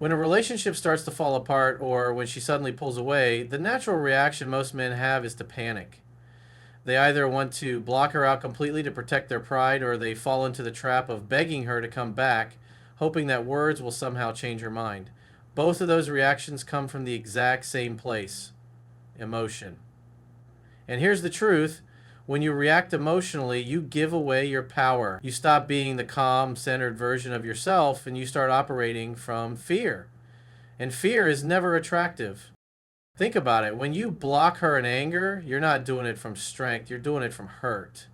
When a relationship starts to fall apart or when she suddenly pulls away, the natural reaction most men have is to panic. They either want to block her out completely to protect their pride, or they fall into the trap of begging her to come back, hoping that words will somehow change her mind. Both of those reactions come from the exact same place: emotion. And here's the truth: when you react emotionally, you give away your power. You stop being the calm, centered version of yourself and you start operating from fear. And fear is never attractive. Think about it. When you block her in anger, you're not doing it from strength, you're doing it from hurt.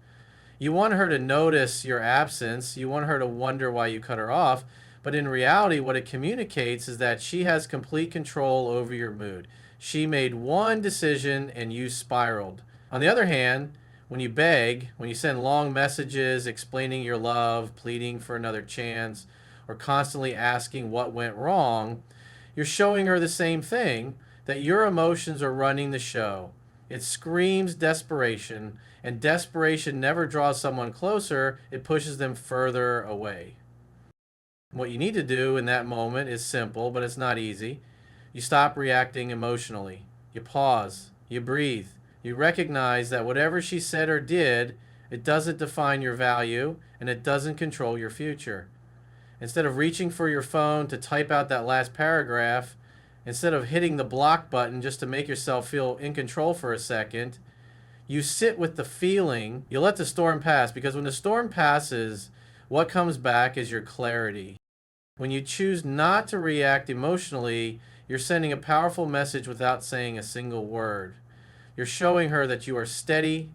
You want her to notice your absence, you want her to wonder why you cut her off, but in reality, what it communicates is that she has complete control over your mood. She made one decision and you spiraled. On the other hand, when you beg, when you send long messages explaining your love, pleading for another chance, or constantly asking what went wrong, you're showing her the same thing, that your emotions are running the show. It screams desperation, and desperation never draws someone closer, it pushes them further away. What you need to do in that moment is simple, but it's not easy. You stop reacting emotionally. You pause. You breathe. You recognize that whatever she said or did, it doesn't define your value and it doesn't control your future. Instead of reaching for your phone to type out that last paragraph, instead of hitting the block button just to make yourself feel in control for a second, you sit with the feeling. You let the storm pass, because when the storm passes, what comes back is your clarity. When you choose not to react emotionally, you're sending a powerful message without saying a single word. You're showing her that you are steady,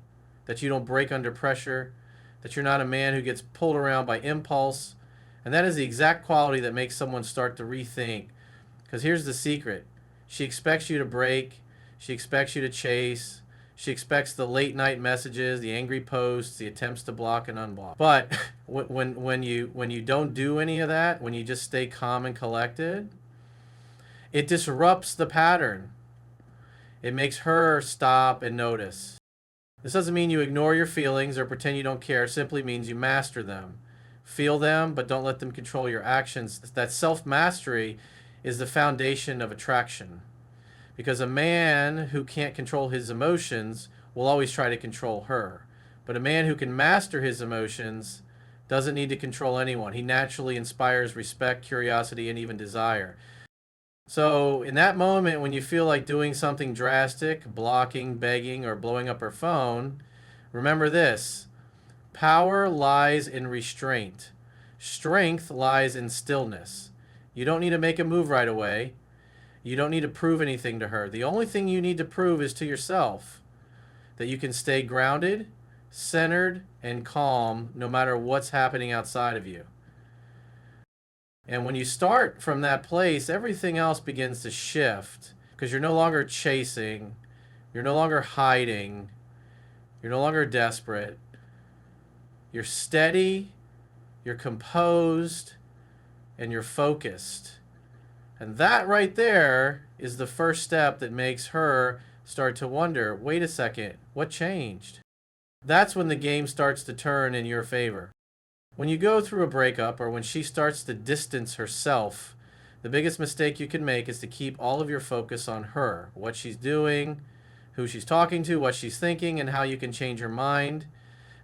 that you don't break under pressure, that you're not a man who gets pulled around by impulse. And that is the exact quality that makes someone start to rethink. Because here's the secret: she expects you to break, she expects you to chase, she expects the late night messages, the angry posts, the attempts to block and unblock. But when you don't do any of that, when you just stay calm and collected, it disrupts the pattern. It makes her stop and notice. This doesn't mean you ignore your feelings or pretend you don't care. It simply means you master them. Feel them, but don't let them control your actions. That self-mastery is the foundation of attraction. Because a man who can't control his emotions will always try to control her. But a man who can master his emotions doesn't need to control anyone. He naturally inspires respect, curiosity, and even desire. So in that moment when you feel like doing something drastic, blocking, begging, or blowing up her phone, remember this: power lies in restraint. Strength lies in stillness. You don't need to make a move right away. You don't need to prove anything to her. The only thing you need to prove is to yourself that you can stay grounded, centered, and calm no matter what's happening outside of you. And when you start from that place, everything else begins to shift, because you're no longer chasing, you're no longer hiding, you're no longer desperate. You're steady, you're composed, and you're focused. And that right there is the first step that makes her start to wonder, wait a second, what changed? That's when the game starts to turn in your favor. When you go through a breakup, or when she starts to distance herself, the biggest mistake you can make is to keep all of your focus on her, what she's doing, who she's talking to, what she's thinking, and how you can change her mind.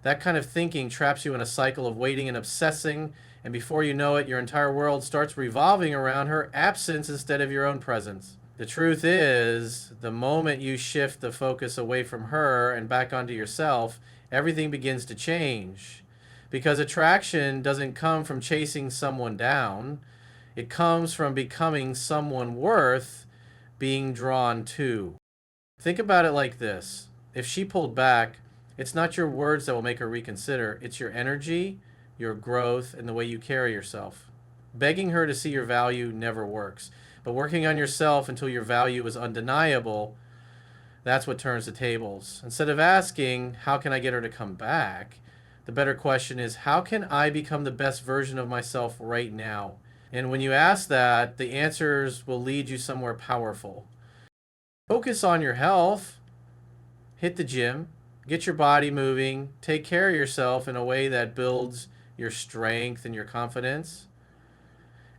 That kind of thinking traps you in a cycle of waiting and obsessing, and before you know it, your entire world starts revolving around her absence instead of your own presence. The truth is, the moment you shift the focus away from her and back onto yourself, everything begins to change. Because attraction doesn't come from chasing someone down, it comes from becoming someone worth being drawn to. Think about it like this: if she pulled back, it's not your words that will make her reconsider, it's your energy, your growth, and the way you carry yourself. Begging her to see your value never works, but working on yourself until your value is undeniable, that's what turns the tables. Instead of asking, how can I get her to come back? The better question is, how can I become the best version of myself right now? And when you ask that, the answers will lead you somewhere powerful. Focus on your health. Hit the gym. Get your body moving. Take care of yourself in a way that builds your strength and your confidence.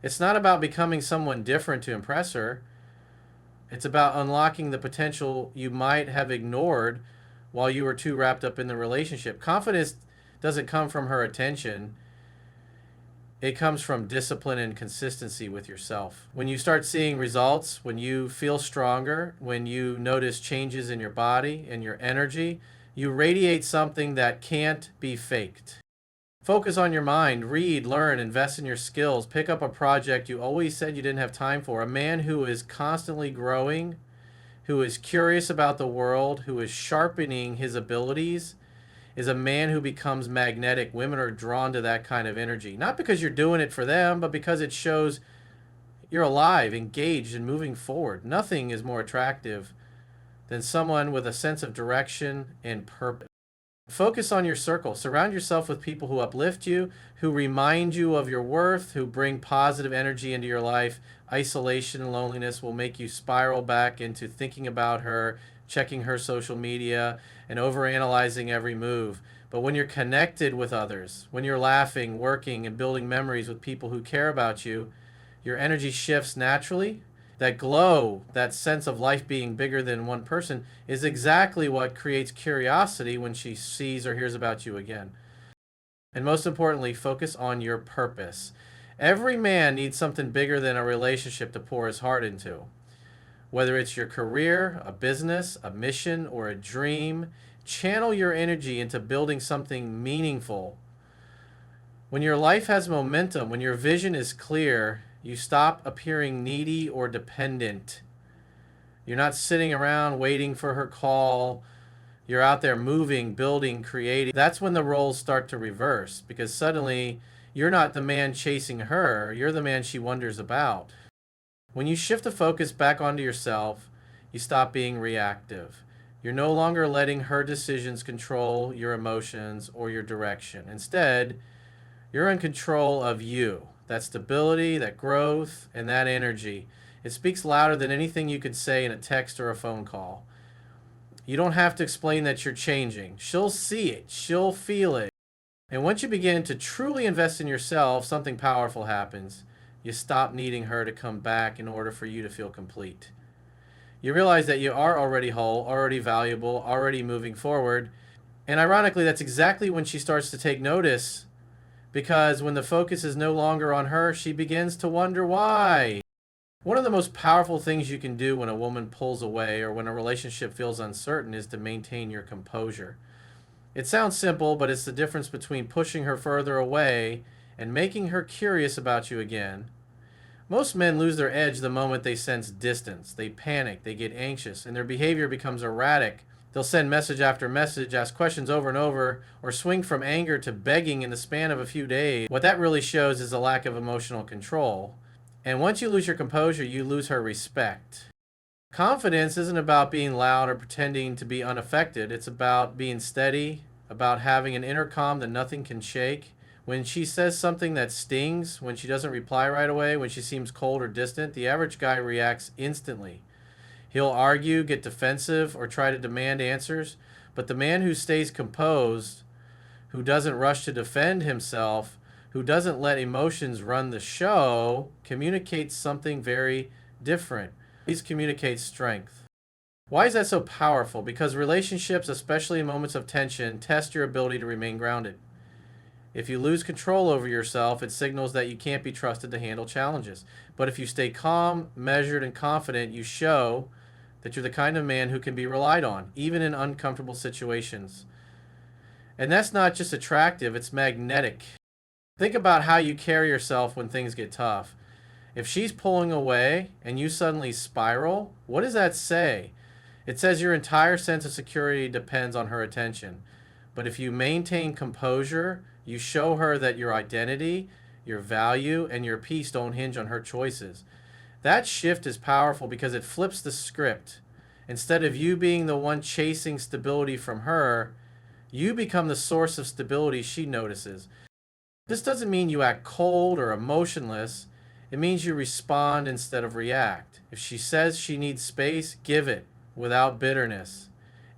It's not about becoming someone different to impress her. It's about unlocking the potential you might have ignored while you were too wrapped up in the relationship. Confidence doesn't come from her attention. It comes from discipline and consistency with yourself. When you start seeing results, when you feel stronger, when you notice changes in your body and your energy, you radiate something that can't be faked. Focus on your mind, read, learn, invest in your skills, pick up a project you always said you didn't have time for. A man who is constantly growing, who is curious about the world, who is sharpening his abilities, is a man who becomes magnetic. Women are drawn to that kind of energy. Not because you're doing it for them, but because it shows you're alive, engaged, and moving forward. Nothing is more attractive than someone with a sense of direction and purpose. Focus on your circle. Surround yourself with people who uplift you, who remind you of your worth, who bring positive energy into your life. Isolation and loneliness will make you spiral back into thinking about her, checking her social media, and overanalyzing every move. But when you're connected with others, when you're laughing, working, and building memories with people who care about you, your energy shifts naturally. That glow, that sense of life being bigger than one person, is exactly what creates curiosity when she sees or hears about you again. And most importantly, focus on your purpose. Every man needs something bigger than a relationship to pour his heart into. Whether it's your career, a business, a mission, or a dream, channel your energy into building something meaningful. When your life has momentum, when your vision is clear, you stop appearing needy or dependent. You're not sitting around waiting for her call. You're out there moving, building, creating. That's when the roles start to reverse, because suddenly you're not the man chasing her, you're the man she wonders about. When you shift the focus back onto yourself, you stop being reactive. You're no longer letting her decisions control your emotions or your direction. Instead, you're in control of you. That stability, that growth, and that energy. It speaks louder than anything you could say in a text or a phone call. You don't have to explain that you're changing. She'll see it. She'll feel it. And once you begin to truly invest in yourself, something powerful happens. You stop needing her to come back in order for you to feel complete. You realize that you are already whole, already valuable, already moving forward. And ironically, that's exactly when she starts to take notice, because when the focus is no longer on her, she begins to wonder why. One of the most powerful things you can do when a woman pulls away or when a relationship feels uncertain is to maintain your composure. It sounds simple, but it's the difference between pushing her further away and making her curious about you again. Most men lose their edge the moment they sense distance. They panic, they get anxious, and their behavior becomes erratic. They'll send message after message, ask questions over and over, or swing from anger to begging in the span of a few days. What that really shows is a lack of emotional control. And once you lose your composure, you lose her respect. Confidence isn't about being loud or pretending to be unaffected. It's about being steady, about having an inner calm that nothing can shake. When she says something that stings, when she doesn't reply right away, when she seems cold or distant, the average guy reacts instantly. He'll argue, get defensive, or try to demand answers. But the man who stays composed, who doesn't rush to defend himself, who doesn't let emotions run the show, communicates something very different. He communicates strength. Why is that so powerful? Because relationships, especially in moments of tension, test your ability to remain grounded. If you lose control over yourself, it signals that you can't be trusted to handle challenges. But if you stay calm, measured, and confident, you show that you're the kind of man who can be relied on, even in uncomfortable situations. And that's not just attractive, it's magnetic. Think about how you carry yourself when things get tough. If she's pulling away and you suddenly spiral, what does that say? It says your entire sense of security depends on her attention. But if you maintain composure, you show her that your identity, your value, and your peace don't hinge on her choices. That shift is powerful because it flips the script. Instead of you being the one chasing stability from her, you become the source of stability she notices. This doesn't mean you act cold or emotionless. It means you respond instead of react. If she says she needs space, give it without bitterness.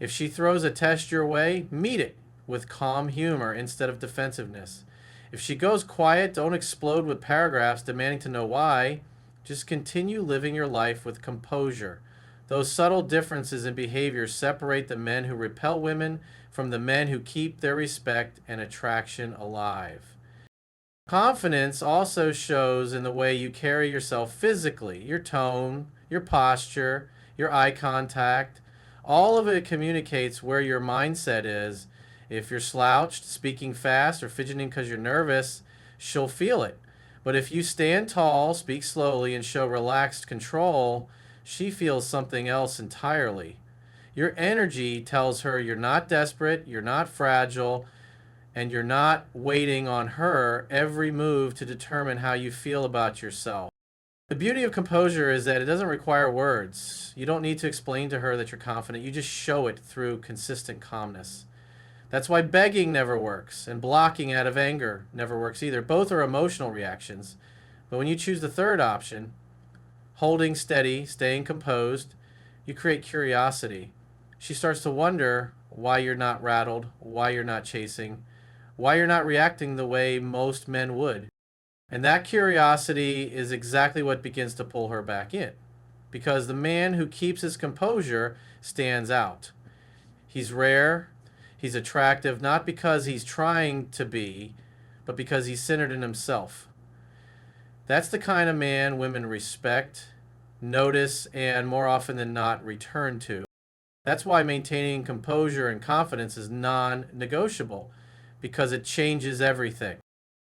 If she throws a test your way, meet it with calm humor instead of defensiveness. If she goes quiet, don't explode with paragraphs demanding to know why. Just continue living your life with composure. Those subtle differences in behavior separate the men who repel women from the men who keep their respect and attraction alive. Confidence also shows in the way you carry yourself physically, your tone, your posture, your eye contact. All of it communicates where your mindset is. If you're slouched, speaking fast, or fidgeting because you're nervous, she'll feel it. But if you stand tall, speak slowly, and show relaxed control, she feels something else entirely. Your energy tells her you're not desperate, you're not fragile, and you're not waiting on her every move to determine how you feel about yourself. The beauty of composure is that it doesn't require words. You don't need to explain to her that you're confident. You just show it through consistent calmness. That's why begging never works, and blocking out of anger never works either. Both are emotional reactions. But when you choose the third option, holding steady, staying composed, you create curiosity. She starts to wonder why you're not rattled, why you're not chasing, why you're not reacting the way most men would. And that curiosity is exactly what begins to pull her back in. Because the man who keeps his composure stands out. He's rare, he's attractive, not because he's trying to be, but because he's centered in himself. That's the kind of man women respect, notice, and more often than not return to. That's why maintaining composure and confidence is non-negotiable, because it changes everything.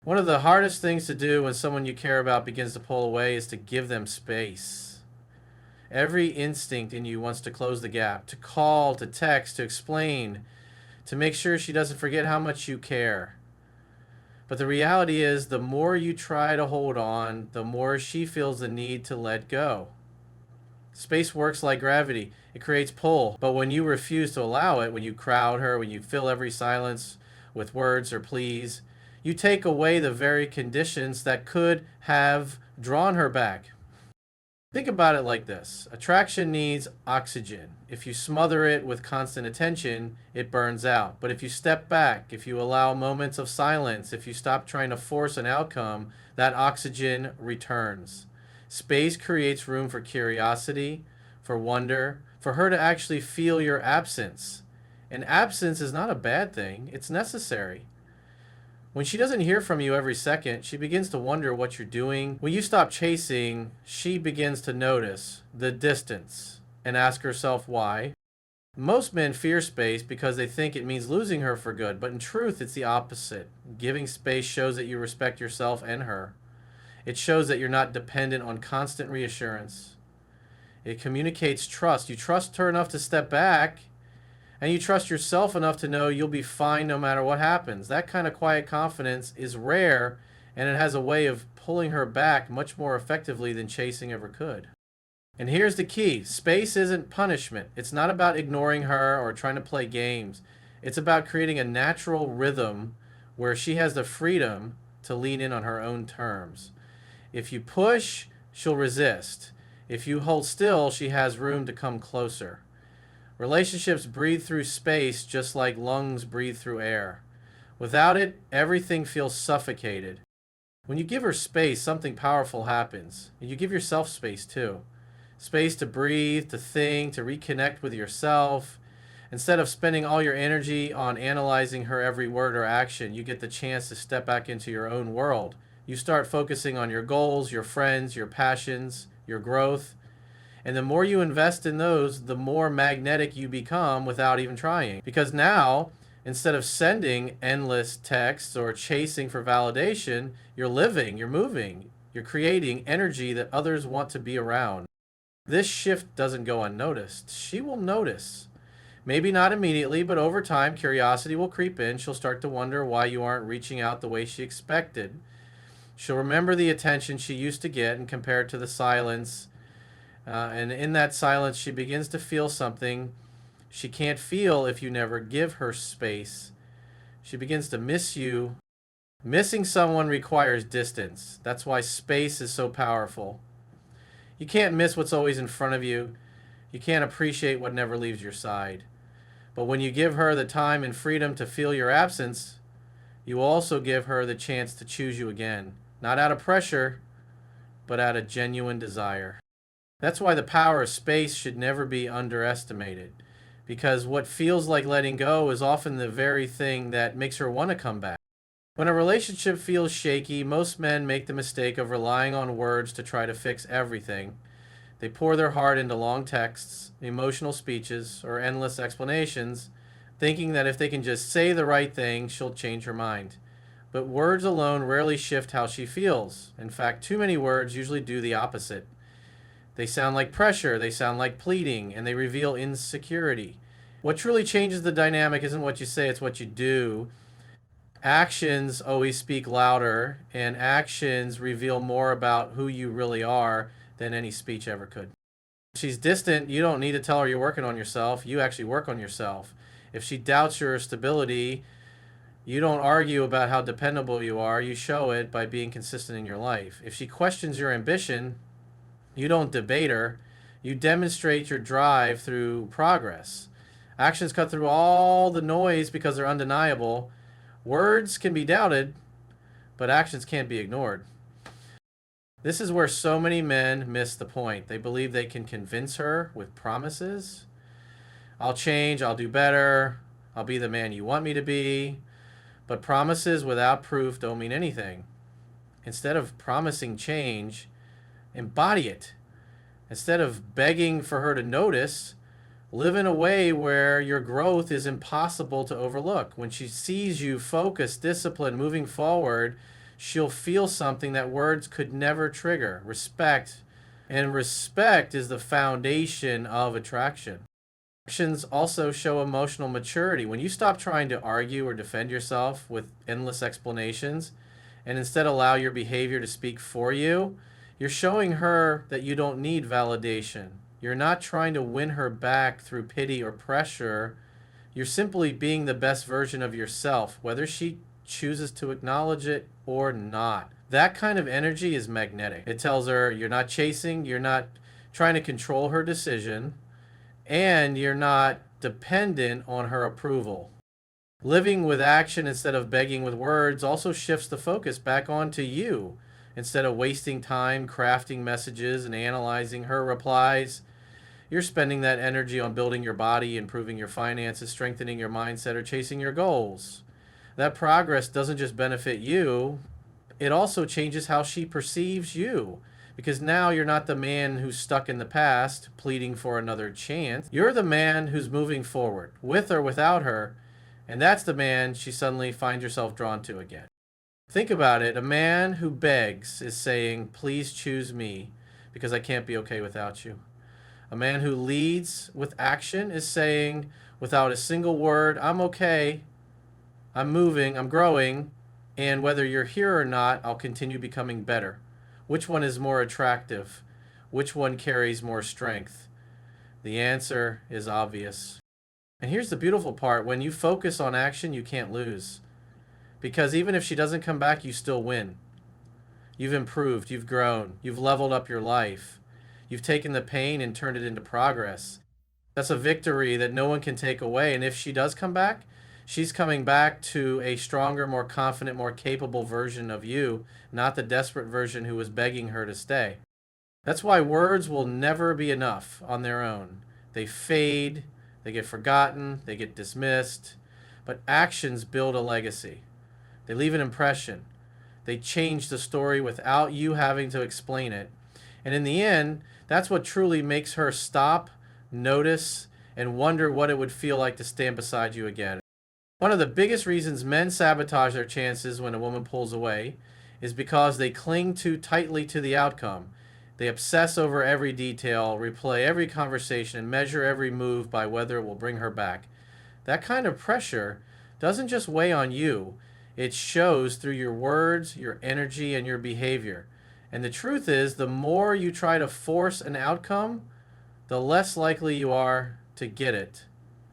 One of the hardest things to do when someone you care about begins to pull away is to give them space. Every instinct in you wants to close the gap, to call, to text, to explain, to make sure she doesn't forget how much you care. But the reality is, the more you try to hold on, the more she feels the need to let go. Space works like gravity. It creates pull. But when you refuse to allow it, when you crowd her, when you fill every silence with words or pleas, you take away the very conditions that could have drawn her back. Think about it like this. Attraction needs oxygen. If you smother it with constant attention, it burns out. But if you step back, if you allow moments of silence, if you stop trying to force an outcome, that oxygen returns. Space creates room for curiosity, for wonder, for her to actually feel your absence. And absence is not a bad thing. It's necessary. When she doesn't hear from you every second, she begins to wonder what you're doing. When you stop chasing, she begins to notice the distance and ask herself why. Most men fear space because they think it means losing her for good, but in truth, it's the opposite. Giving space shows that you respect yourself and her. It shows that you're not dependent on constant reassurance. It communicates trust. You trust her enough to step back, and you trust yourself enough to know you'll be fine no matter what happens. That kind of quiet confidence is rare, and it has a way of pulling her back much more effectively than chasing ever could. And here's the key. Space isn't punishment. It's not about ignoring her or trying to play games. It's about creating a natural rhythm where she has the freedom to lean in on her own terms. If you push, she'll resist. If you hold still, she has room to come closer. Relationships breathe through space just like lungs breathe through air. Without it, everything feels suffocated. When you give her space, something powerful happens. And you give yourself space too. Space to breathe, to think, to reconnect with yourself. Instead of spending all your energy on analyzing her every word or action, you get the chance to step back into your own world. You start focusing on your goals, your friends, your passions, your growth. And the more you invest in those, the more magnetic you become without even trying. Because now, instead of sending endless texts or chasing for validation, you're living, you're moving, you're creating energy that others want to be around. This shift doesn't go unnoticed. She will notice. Maybe not immediately, but over time, curiosity will creep in. She'll start to wonder why you aren't reaching out the way she expected. She'll remember the attention she used to get and compare it to the silence. And in that silence, she begins to feel something she can't feel if you never give her space. She begins to miss you. Missing someone requires distance. That's why space is so powerful. You can't miss what's always in front of you. You can't appreciate what never leaves your side. But when you give her the time and freedom to feel your absence, You also give her the chance to choose you again, not out of pressure, but out of genuine desire. That's why the power of space should never be underestimated, because what feels like letting go is often the very thing that makes her want to come back. When a relationship feels shaky, most men make the mistake of relying on words to try to fix everything. They pour their heart into long texts, emotional speeches, or endless explanations, thinking that if they can just say the right thing, she'll change her mind. But words alone rarely shift how she feels. In fact, too many words usually do the opposite. They sound like pressure, they sound like pleading, and they reveal insecurity. What truly changes the dynamic isn't what you say, it's what you do. Actions always speak louder, and actions reveal more about who you really are than any speech ever could. If she's distant, you don't need to tell her you're working on yourself. You actually work on yourself. If she doubts your stability, you don't argue about how dependable you are. You show it by being consistent in your life. If she questions your ambition, you don't debate her. You demonstrate your drive through progress. Actions cut through all the noise because they're undeniable. Words can be doubted, but actions can't be ignored. This is where so many men miss the point. They believe they can convince her with promises. I'll change, I'll do better, I'll be the man you want me to be. But promises without proof don't mean anything. Instead of promising change, embody it. Instead of begging for her to notice, live in a way where your growth is impossible to overlook. When she sees you focused, disciplined, moving forward, she'll feel something that words could never trigger: respect. And respect is the foundation of attraction. Actions also show emotional maturity. When you stop trying to argue or defend yourself with endless explanations and instead allow your behavior to speak for you, you're showing her that you don't need validation. You're not trying to win her back through pity or pressure. You're simply being the best version of yourself, whether she chooses to acknowledge it or not. That kind of energy is magnetic. It tells her you're not chasing, you're not trying to control her decision, and you're not dependent on her approval. Living with action instead of begging with words also shifts the focus back onto you. Instead of wasting time crafting messages and analyzing her replies, you're spending that energy on building your body, improving your finances, strengthening your mindset, or chasing your goals. That progress doesn't just benefit you, it also changes how she perceives you. Because now you're not the man who's stuck in the past, pleading for another chance. You're the man who's moving forward, with or without her, and that's the man she suddenly finds herself drawn to again. Think about it. A man who begs is saying, please choose me because I can't be okay without you. A man who leads with action is saying, without a single word, I'm okay, I'm moving, I'm growing, and whether you're here or not, I'll continue becoming better. Which one is more attractive? Which one carries more strength? The answer is obvious. And here's the beautiful part. When you focus on action, you can't lose. Because even if she doesn't come back, you still win. You've improved, you've grown, you've leveled up your life. You've taken the pain and turned it into progress. That's a victory that no one can take away. And if she does come back, she's coming back to a stronger, more confident, more capable version of you, not the desperate version who was begging her to stay. That's why words will never be enough on their own. They fade, they get forgotten, they get dismissed. But actions build a legacy. They leave an impression. They change the story without you having to explain it. And in the end, that's what truly makes her stop, notice, and wonder what it would feel like to stand beside you again. One of the biggest reasons men sabotage their chances when a woman pulls away is because they cling too tightly to the outcome. They obsess over every detail, replay every conversation, and measure every move by whether it will bring her back. That kind of pressure doesn't just weigh on you, it shows through your words, your energy, and your behavior. And the truth is, the more you try to force an outcome, the less likely you are to get it.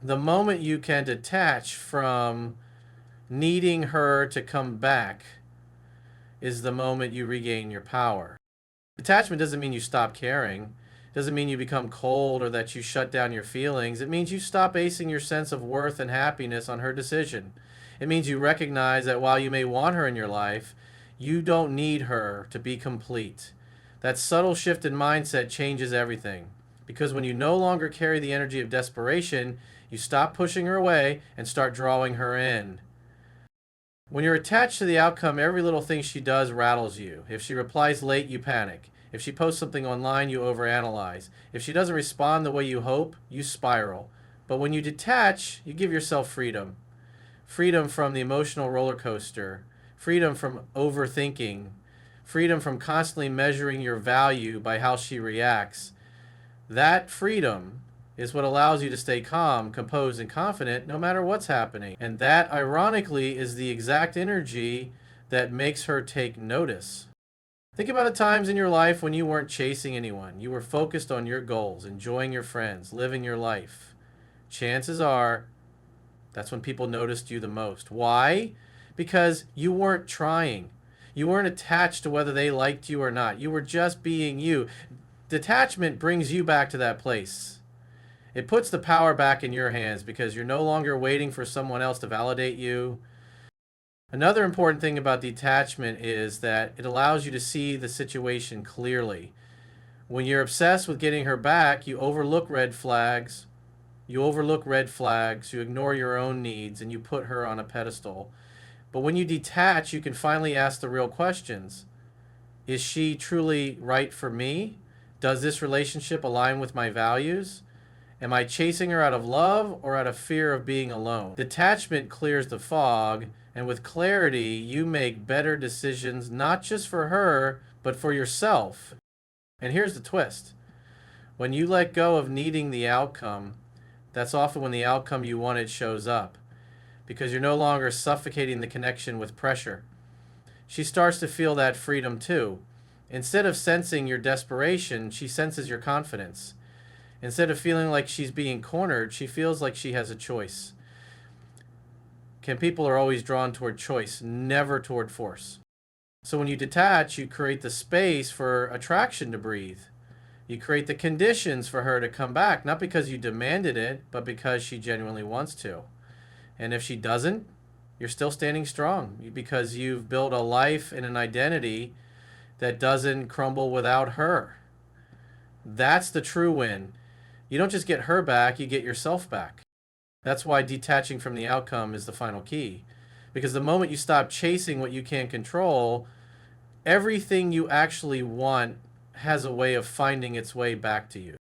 The moment you can detach from needing her to come back is the moment you regain your power. Detachment doesn't mean you stop caring. It doesn't mean you become cold or that you shut down your feelings. It means you stop basing your sense of worth and happiness on her decision. It means you recognize that while you may want her in your life, you don't need her to be complete. That subtle shift in mindset changes everything. Because when you no longer carry the energy of desperation, you stop pushing her away and start drawing her in. When you're attached to the outcome, every little thing she does rattles you. If she replies late, you panic. If she posts something online, you overanalyze. If she doesn't respond the way you hope, you spiral. But when you detach, you give yourself freedom. Freedom from the emotional roller coaster. Freedom from overthinking. Freedom from constantly measuring your value by how she reacts. That freedom is what allows you to stay calm, composed, and confident no matter what's happening. And that, ironically, is the exact energy that makes her take notice. Think about the times in your life when you weren't chasing anyone. You were focused on your goals, enjoying your friends, living your life. Chances are that's when people noticed you the most. Why? Because you weren't trying. You weren't attached to whether they liked you or not. You were just being you. Detachment brings you back to that place. It puts the power back in your hands because you're no longer waiting for someone else to validate you. Another important thing about detachment is that it allows you to see the situation clearly. When you're obsessed with getting her back, you overlook red flags. You ignore your own needs, and you put her on a pedestal. But when you detach, you can finally ask the real questions. Is she truly right for me? Does this relationship align with my values? Am I chasing her out of love or out of fear of being alone? Detachment clears the fog, and with clarity, you make better decisions, not just for her, but for yourself. And here's the twist. When you let go of needing the outcome, that's often when the outcome you wanted shows up, because you're no longer suffocating the connection with pressure. She starts to feel that freedom too. Instead of sensing your desperation, she senses your confidence. Instead of feeling like she's being cornered, she feels like she has a choice. People are always drawn toward choice, never toward force. So when you detach, you create the space for attraction to breathe. You create the conditions for her to come back, not because you demanded it, but because she genuinely wants to. And if she doesn't, you're still standing strong because you've built a life and an identity that doesn't crumble without her. That's the true win. You don't just get her back, you get yourself back. That's why detaching from the outcome is the final key. Because the moment you stop chasing what you can't control, everything you actually want has a way of finding its way back to you.